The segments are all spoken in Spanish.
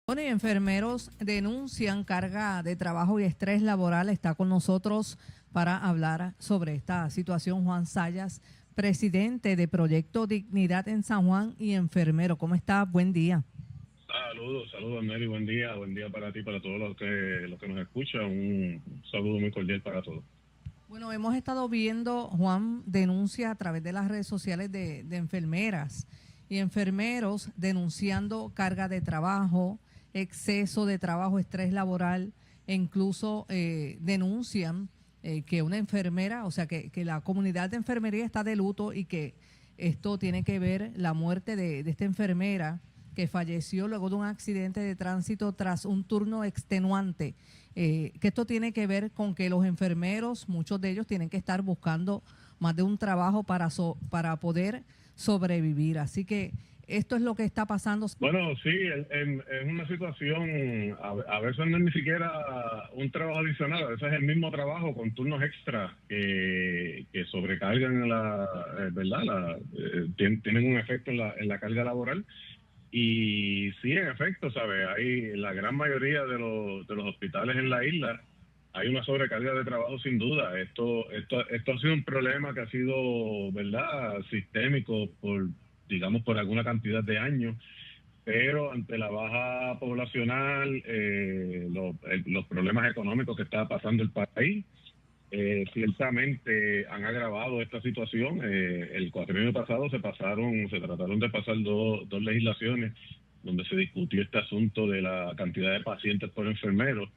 Bueno, y enfermeros denuncian carga de trabajo y estrés laboral. Está con nosotros para hablar sobre esta situación Juan Sayas, presidente de Proyecto Dignidad en San Juan y enfermero. ¿Cómo está? Buen día. Saludos, Mary, buen día para ti, para todos los que nos escuchan, un saludo muy cordial para todos. Bueno, hemos estado viendo, Juan, denuncia a través de las redes sociales de enfermeras y enfermeros denunciando carga de trabajo, exceso de trabajo, estrés laboral, e incluso denuncian que una enfermera, o sea, que la comunidad de enfermería está de luto y que esto tiene que ver la muerte de esta enfermera que falleció luego de un accidente de tránsito tras un turno extenuante. Que esto tiene que ver con que los enfermeros, muchos de ellos tienen que estar buscando más de un trabajo para poder sobrevivir. Así que esto es lo que está pasando. Bueno, sí, es una situación, a veces no es ni siquiera un trabajo adicional, a veces es el mismo trabajo con turnos extra que sobrecargan ¿verdad? Tienen un efecto en la carga laboral. Y sí, en efecto, ¿sabes? Hay la gran mayoría de los hospitales en la isla, hay una sobrecarga de trabajo sin duda. Esto ha sido un problema que ha sido, ¿verdad?, sistémico digamos, por alguna cantidad de años, pero ante la baja poblacional, los problemas económicos que está pasando el país, ciertamente han agravado esta situación. El cuatrienio pasado se trataron de pasar dos legislaciones donde se discutió este asunto de la cantidad de pacientes por enfermero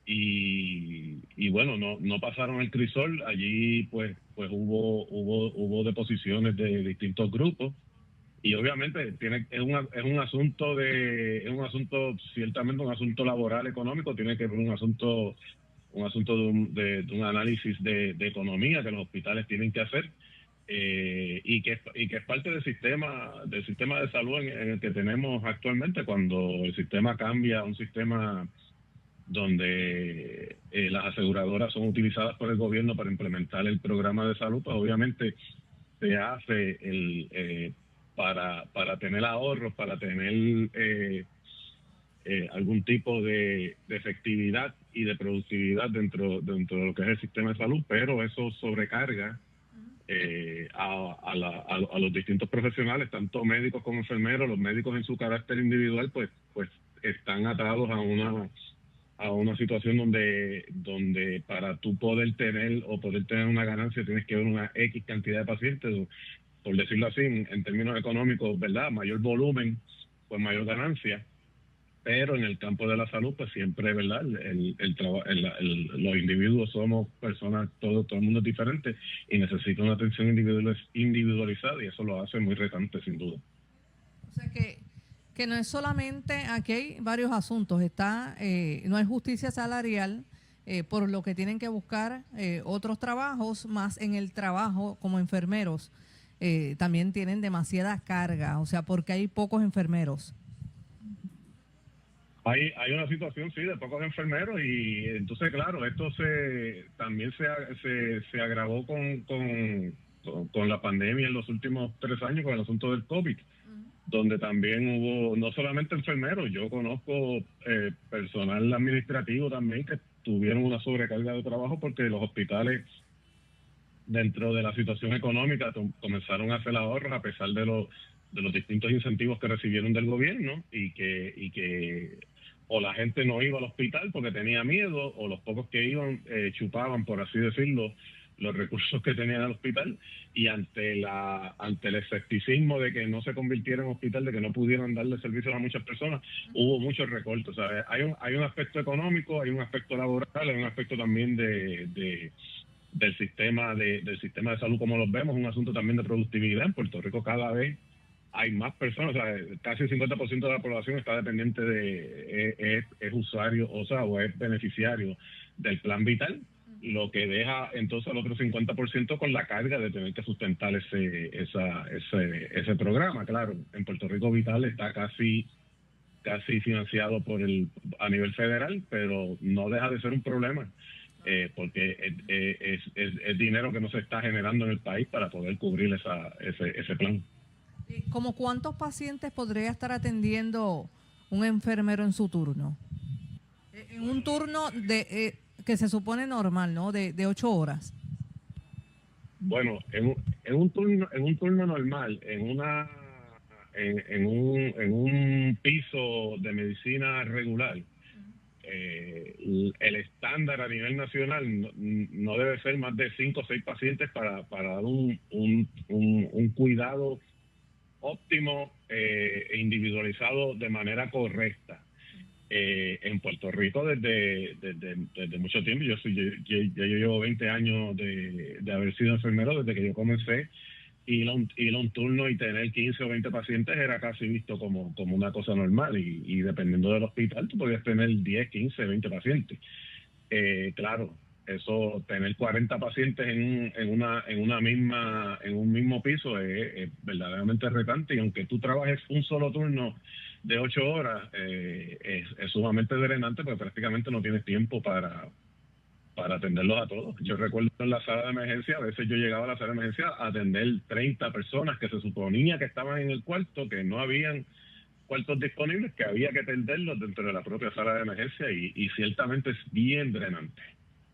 y bueno, no pasaron el crisol. Allí pues hubo deposiciones de distintos grupos y obviamente es un asunto ciertamente un asunto laboral económico, tiene que ver un asunto de un análisis de economía que los hospitales tienen que hacer, y que es parte del sistema de salud en el que tenemos actualmente. Cuando el sistema cambia a un sistema donde las aseguradoras son utilizadas por el gobierno para implementar el programa de salud, pues obviamente se hace para tener ahorros, para tener algún tipo de efectividad y de productividad dentro de lo que es el sistema de salud, pero eso sobrecarga a los distintos profesionales, tanto médicos como enfermeros. Los médicos en su carácter individual pues están atados a una situación donde para tú poder tener una ganancia tienes que ver una X cantidad de pacientes, por decirlo así, en términos económicos, ¿verdad? Mayor volumen, pues mayor ganancia. Pero en el campo de la salud, pues siempre, ¿verdad? Los individuos somos personas, todo el mundo es diferente y necesita una atención individualizada, y eso lo hace muy retante, sin duda. O sea que no es solamente, aquí hay varios asuntos, no hay justicia salarial, por lo que tienen que buscar otros trabajos, más en el trabajo como enfermeros, también tienen demasiada carga, o sea, porque hay pocos enfermeros. Hay una situación, sí, de pocos enfermeros, y entonces, claro, esto también se agravó con la pandemia en los últimos 3 años, con el asunto del COVID, donde también hubo no solamente enfermeros. Yo conozco personal administrativo también que tuvieron una sobrecarga de trabajo porque los hospitales, dentro de la situación económica, comenzaron a hacer ahorros a pesar de los distintos incentivos que recibieron del gobierno, y que o la gente no iba al hospital porque tenía miedo, o los pocos que iban chupaban, por así decirlo, los recursos que tenían al hospital. Y ante el escepticismo de que no se convirtiera en hospital, de que no pudieran darle servicios a muchas personas, hubo muchos recortes. O sea, hay un aspecto económico, hay un aspecto laboral, hay un aspecto también del sistema de salud, como los vemos, un asunto también de productividad. En Puerto Rico cada vez hay más personas, o sea, casi el 50% de la población está dependiente es usuario, o es beneficiario del plan vital, lo que deja entonces al otro 50% con la carga de tener que sustentar ese programa. Claro, en Puerto Rico Vital está casi financiado a nivel federal, pero no deja de ser un problema, porque es dinero que no se está generando en el país para poder cubrir ese plan. ¿Como cuántos pacientes podría estar atendiendo un enfermero en su turno? En un turno que se supone normal, ¿no? De 8 horas. Bueno, en un turno normal, en un piso de medicina regular, el estándar a nivel nacional no debe ser más de 5 o 6 pacientes para dar un cuidado óptimo e individualizado de manera correcta. En Puerto Rico desde mucho tiempo, yo llevo 20 años de haber sido enfermero desde que yo comencé, ir a un turno y tener 15 o 20 pacientes era casi visto como una cosa normal, y dependiendo del hospital tú podías tener 10, 15, 20 pacientes. Claro, eso, tener 40 pacientes en un mismo piso es verdaderamente retante, y aunque tú trabajes un solo turno de 8 horas, es sumamente drenante, porque prácticamente no tienes tiempo para atenderlos a todos. Yo recuerdo en la sala de emergencia, a veces yo llegaba a la sala de emergencia a atender 30 personas que se suponía que estaban en el cuarto, que no habían cuartos disponibles, que había que atenderlos dentro de la propia sala de emergencia, y ciertamente es bien drenante.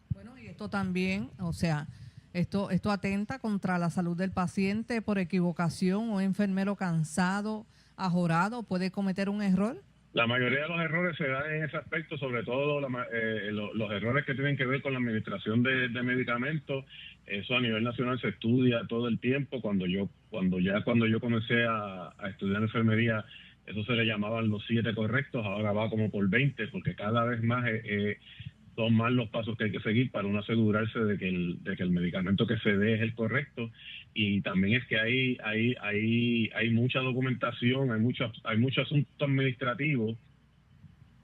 Bueno, y esto también, o sea, esto atenta contra la salud del paciente por equivocación. Un enfermero cansado, ajorado, puede cometer un error. La mayoría de los errores se dan en ese aspecto, sobre todo los errores que tienen que ver con la administración de medicamentos. Eso a nivel nacional se estudia todo el tiempo. Cuando yo comencé a estudiar enfermería, eso se le llamaban los 7 correctos, ahora va como por 20, porque cada vez más son más los pasos que hay que seguir para uno asegurarse de que el medicamento que se dé es el correcto. Y también es que hay mucha documentación, hay mucho asunto administrativo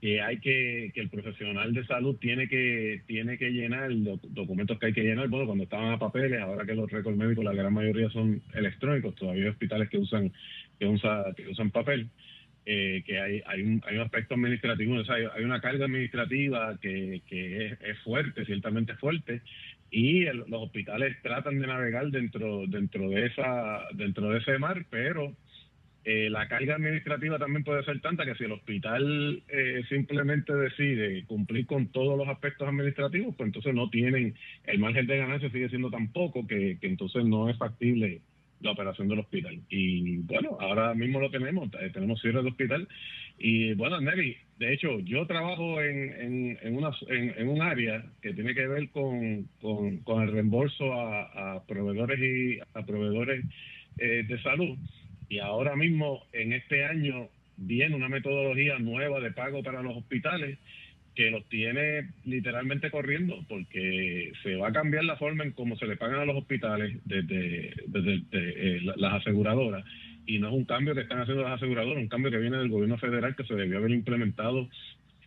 que el profesional de salud tiene que llenar, los documentos que hay que llenar. Bueno, cuando estaban a papeles, ahora que los récords médicos la gran mayoría son electrónicos, todavía hay hospitales que usan papel. Que hay un aspecto administrativo, o sea, hay una carga administrativa que es fuerte, ciertamente fuerte, y los hospitales tratan de navegar dentro de ese mar, pero la carga administrativa también puede ser tanta que si el hospital simplemente decide cumplir con todos los aspectos administrativos, pues entonces no tienen, el margen de ganancia sigue siendo tan poco que entonces no es factible la operación del hospital. Y bueno, ahora mismo lo tenemos cierre de hospital. Y bueno, Nelly, de hecho, yo trabajo en un área que tiene que ver con el reembolso a proveedores de salud. Y ahora mismo, en este año, viene una metodología nueva de pago para los hospitales que los tiene literalmente corriendo, porque se va a cambiar la forma en cómo se le pagan a los hospitales desde las aseguradoras, y no es un cambio que están haciendo las aseguradoras, un cambio que viene del gobierno federal, que se debió haber implementado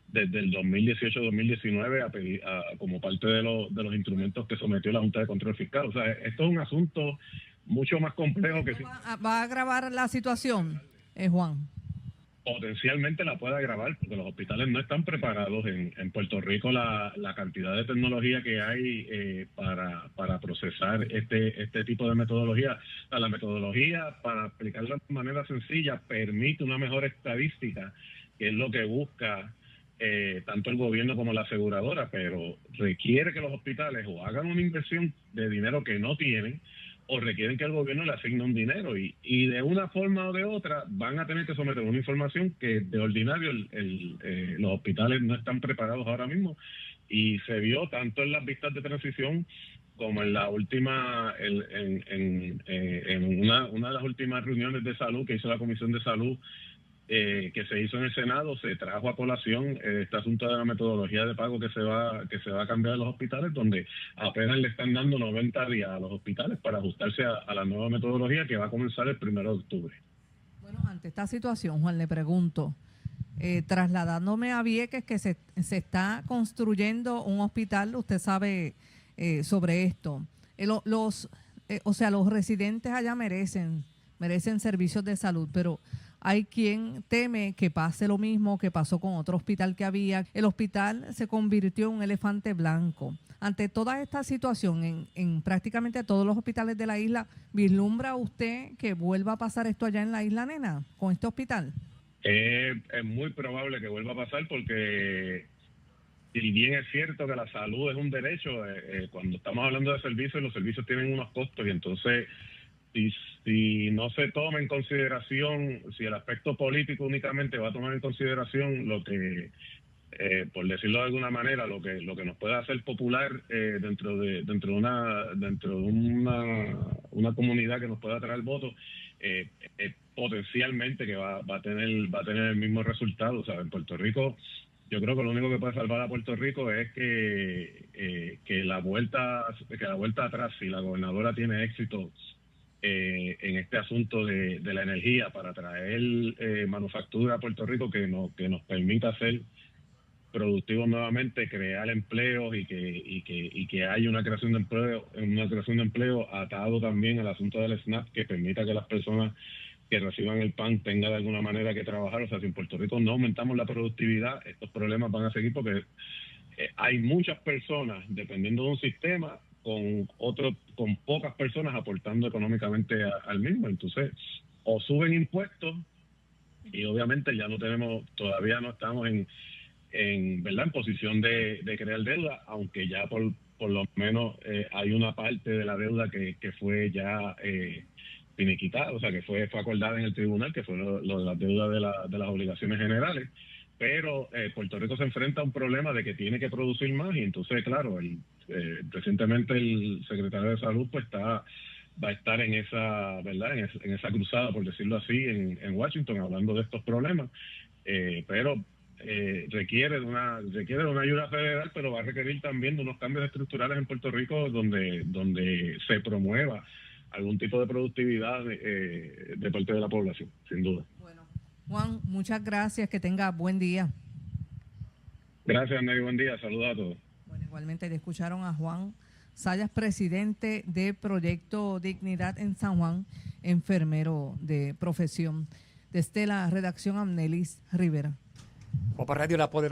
desde el 2018-2019 como parte de los instrumentos que sometió la Junta de Control Fiscal. O sea, esto es un asunto mucho más complejo que... ¿Va a agravar la situación, Juan? Potencialmente la puede agravar, porque los hospitales no están preparados. En Puerto Rico la cantidad de tecnología que hay para procesar este tipo de metodología. O sea, la metodología, para explicarlo de manera sencilla, permite una mejor estadística, que es lo que busca tanto el gobierno como la aseguradora, pero requiere que los hospitales o hagan una inversión de dinero que no tienen, o requieren que el gobierno le asigne un dinero, y de una forma o de otra van a tener que someter una información que de ordinario los hospitales no están preparados ahora mismo, y se vio tanto en las vistas de transición como en la última en una de las últimas reuniones de salud que hizo la Comisión de Salud, que se hizo en el Senado. Se trajo a colación este asunto de la metodología de pago que se va a cambiar en los hospitales, donde apenas le están dando 90 días a los hospitales para ajustarse a la nueva metodología que va a comenzar el 1 de octubre. Bueno, ante esta situación, Juan, le pregunto, trasladándome a Vieques, que se está construyendo un hospital, usted sabe sobre esto. O sea, los residentes allá merecen servicios de salud, pero hay quien teme que pase lo mismo que pasó con otro hospital que había. El hospital se convirtió en un elefante blanco. Ante toda esta situación, en prácticamente todos los hospitales de la isla, ¿vislumbra usted que vuelva a pasar esto allá en la Isla Nena con este hospital? Es muy probable que vuelva a pasar porque, si bien es cierto que la salud es un derecho, cuando estamos hablando de servicios, los servicios tienen unos costos y entonces si no se toma en consideración, si el aspecto político únicamente va a tomar en consideración lo que, por decirlo de alguna manera, lo que nos puede hacer popular dentro de una comunidad que nos pueda traer votos, potencialmente que va a tener el mismo resultado. O sea, en Puerto Rico, yo creo que lo único que puede salvar a Puerto Rico es que la vuelta atrás, si la gobernadora tiene éxito en este asunto de la energía para traer manufactura a Puerto Rico que nos permita ser productivos nuevamente, crear empleos y que haya una creación de empleo atado también al asunto del SNAP, que permita que las personas que reciban el PAN tengan de alguna manera que trabajar. O sea, si en Puerto Rico no aumentamos la productividad, estos problemas van a seguir porque hay muchas personas dependiendo de un sistema con pocas personas aportando económicamente al mismo. Entonces, o suben impuestos y obviamente todavía no estamos en posición de crear deuda, aunque ya por lo menos hay una parte de la deuda que fue ya finiquitada, o sea, que fue acordada en el tribunal, que fue lo de la deuda de las obligaciones generales. Pero Puerto Rico se enfrenta a un problema de que tiene que producir más, y entonces, claro, recientemente el secretario de Salud pues va a estar en esa, ¿verdad?, en esa cruzada, por decirlo así, en Washington, hablando de estos problemas, pero requiere de una ayuda federal, pero va a requerir también de unos cambios estructurales en Puerto Rico donde se promueva algún tipo de productividad de parte de la población, sin duda. Bueno, Juan, muchas gracias, que tenga buen día. Gracias, Neri, buen día, saludos a todos. Bueno, igualmente le escucharon a Juan Sayas, presidente de Proyecto Dignidad en San Juan, enfermero de profesión. Desde la redacción, Amnelis Rivera. O para Radio La Poderosa.